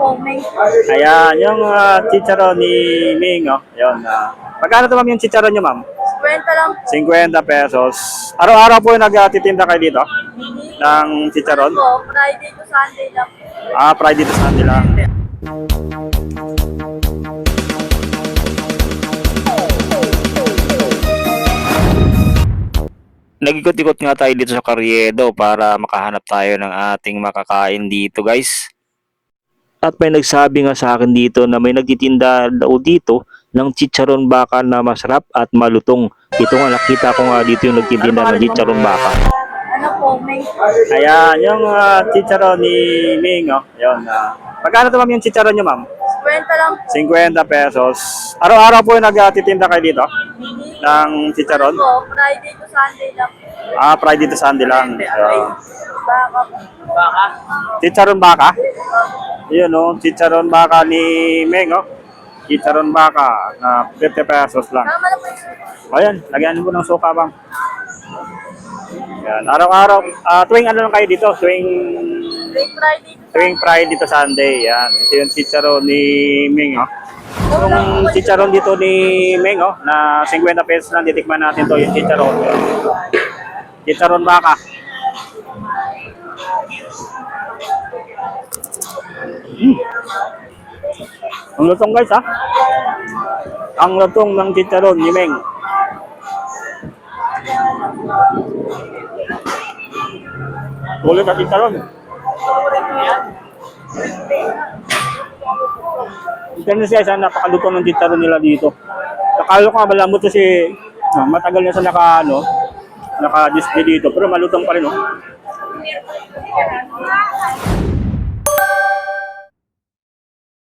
po, may Ayan, yung chicharon ni Ming, oh. Yun. Magkano to ma'am yung chicharon nyo ma'am? kwenta lang 50 pesos. Araw-araw po yung nagtitinda kayo dito ng chicharon? po, Friday to Sunday lang. Friday to Sunday lang. Nag-ikot-ikot nga tayo dito sa Carriedo para makahanap tayo ng ating makakain dito guys. At may nagsabi nga sa akin dito na may nagtitinda daw dito ng chicharon baka na masarap at malutong. Ito nga nakita ko nga dito yung nagtitinda ng chicharon baka. Ano po, may Ayan, yung chicharon ni Ming, oh. Yun. Magkano to ma'am yung chicharon nyo ma'am? kwenta lang 50 pesos. Araw-araw po yung nagtitinda kayo dito ng chicharon? po, Friday to Sunday lang. Friday to Sunday lang. Baka po. Chicharon baka? Yun oh, chicharon baka ni Meng oh. Chicharon baka na 50 pesos lang. Tama na po yung Ayan, lagyan mo ng suka bang. Yan, araw-araw. Tuwing ano lang kayo dito? Friday to Tuwing Friday to Sunday. Yan, ito yung chicharon ni Meng oh. Yung chicharon dito ni Meng oh, na 50 pesos lang, titikman natin to yung chicharon. Chicharon baka. Ang lutong guys ha. Ang lutong ng chicharon ni Meng. Ulit na chicharon. Tignan siya sa napakalutong ng chicharon nila dito. Nakalo ko nga malambot kasi matagal na sa naka-display dito pero malutong pa rin oh.